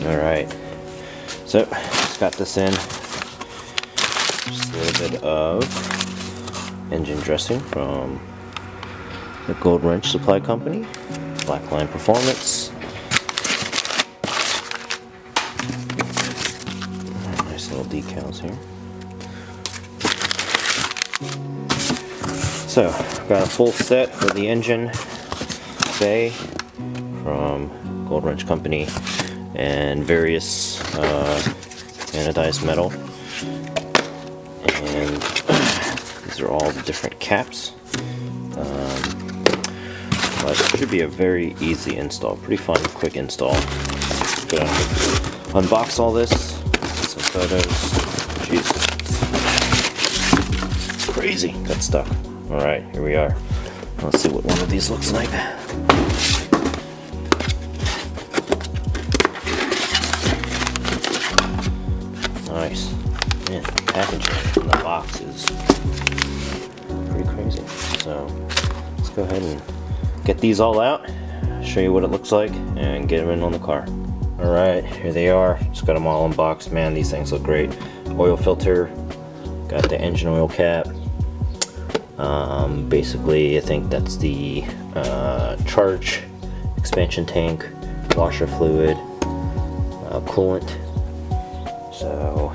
Alright, so just got this in. Just a little bit of engine dressing from the Goldwrench Supply Company, Blackline Performance. Nice little decals here. So, got a full set for the engine bay from Goldwrench Company and various anodized metal. And these are all the different caps. But it should be a very easy install, pretty fun, quick install. Gonna unbox all this, some photos. Jesus, it's crazy, got stuck. Alright, here we are. Let's see what one of these looks like. Nice. Man, the packaging in the box is pretty crazy. So, let's go ahead and get these all out, show you what it looks like, and get them in on the car. Alright, here they are. Just got them all unboxed. Man, these things look great. Oil filter, got the engine oil cap. Basically, I think that's the charge expansion tank, washer fluid, coolant. So,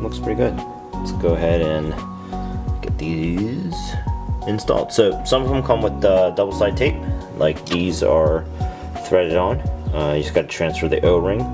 looks pretty good. Let's go ahead and get these installed. So, some of them come with double side tape, like these are threaded on. You just got to transfer the O-ring.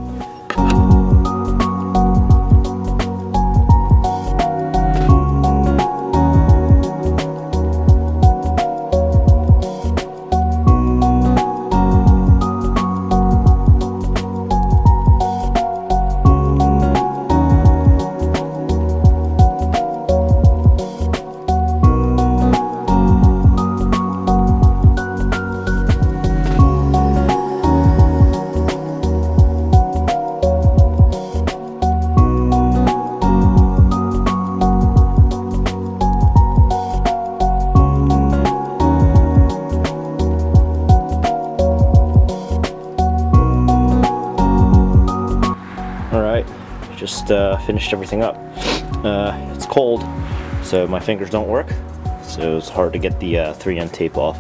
Just finished everything up. It's cold, so my fingers don't work, so it's hard to get the 3M tape off.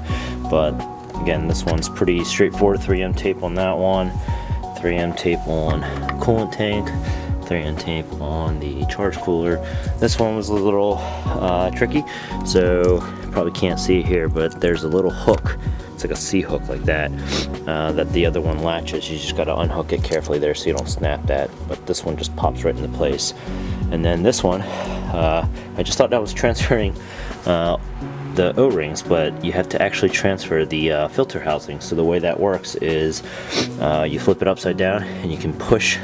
But again, this one's pretty straightforward. 3M tape on that one, 3M tape on coolant tank, 3M tape on the charge cooler. This one was a little tricky, so you probably can't see it here, but there's a little hook. It's like a C-hook like that, that the other one latches. You just got to unhook it carefully there so you don't snap that, but this one just pops right into place. And then this one, I just thought that was transferring the O-rings, but you have to actually transfer the filter housing. So the way that works is you flip it upside down and you can push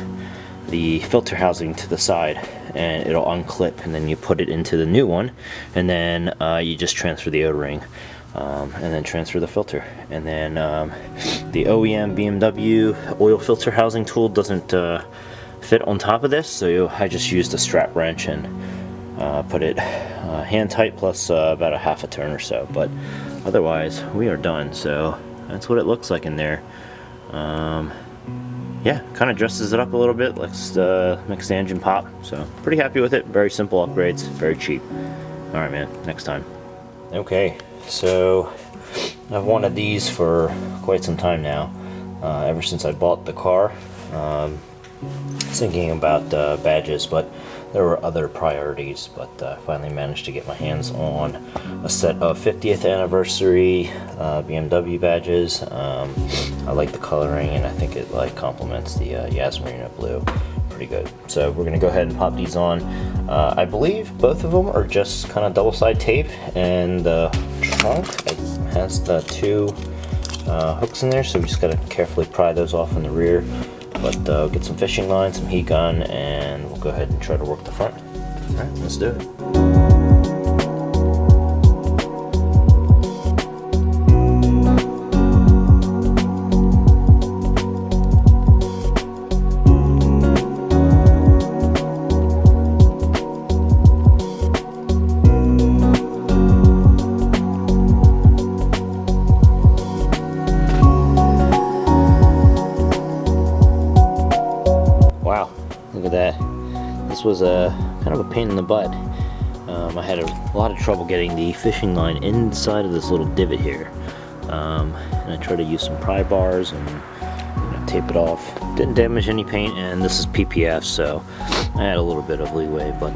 the filter housing to the side and it'll unclip, and then you put it into the new one, and then you just transfer the O-ring. And then transfer the filter, and then the OEM BMW oil filter housing tool doesn't fit on top of this, so I just used a strap wrench and put it hand tight plus about a half a turn or so, but otherwise we are done. So that's what it looks like in there. Yeah, kind of dresses it up a little bit, makes the engine pop, so pretty happy with it. Very simple upgrades, very cheap. Alright man, next time. Okay, so I've wanted these for quite some time now, ever since I bought the car. Thinking about badges, but there were other priorities, but I finally managed to get my hands on a set of 50th anniversary BMW badges. I like the coloring, and I think it complements the Yasmarina blue pretty good. So we're gonna go ahead and pop these on. I believe both of them are just kind of double side tape, and the trunk has the two hooks in there, so we just gotta carefully pry those off in the rear. But get some fishing line, some heat gun, and we'll go ahead and try to work the front. Alright, let's do it. this was a kind of a pain in the butt. I had a lot of trouble getting the fishing line inside of this little divot here. And I tried to use some pry bars and tape it off. Didn't damage any paint, and this is PPF, so I had a little bit of leeway, but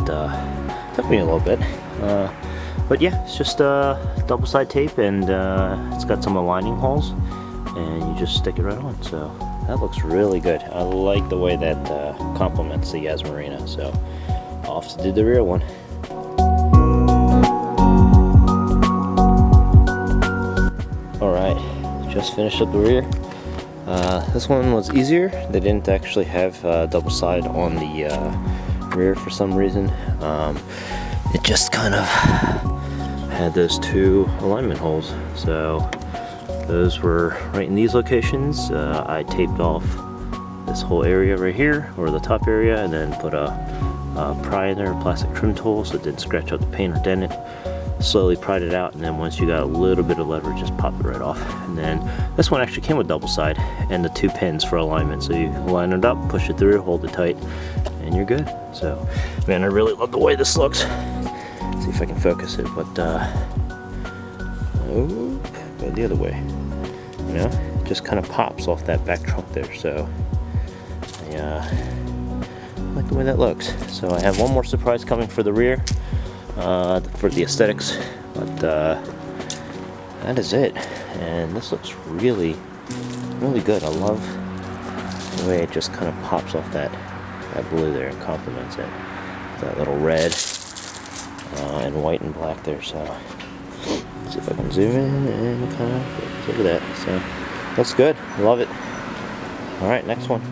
took me a little bit. But yeah, it's just double side tape, and it's got some aligning holes, and you just stick it right on. So that looks really good. I like the way that complements the Yasmarina. So off to do the rear one. Alright, just finished up the rear. This one was easier. They didn't actually have double side on the rear for some reason. It just kind of had those two alignment holes. So those were right in these locations. I taped off this whole area right here, or the top area, and then put a pry in there, a plastic trim tool, so it didn't scratch up the paint or dent it. Slowly pried it out, and then once you got a little bit of leverage, just pop it right off. And then this one actually came with double side and the 2 pins for alignment, so you line it up, push it through, hold it tight, and you're good. So man, I really love the way this looks. Let's see if I can focus it, but oh, go the other way. You know, it just kind of pops off that back trunk there. So I like the way that looks. So I have one more surprise coming for the rear. For the aesthetics, but that is it, and this looks really good. I love the way it just kind of pops off that blue there and complements it. That little red and white and black there. So let's see if I can zoom in and kind of look at that. So looks good. I love it. All right, next one.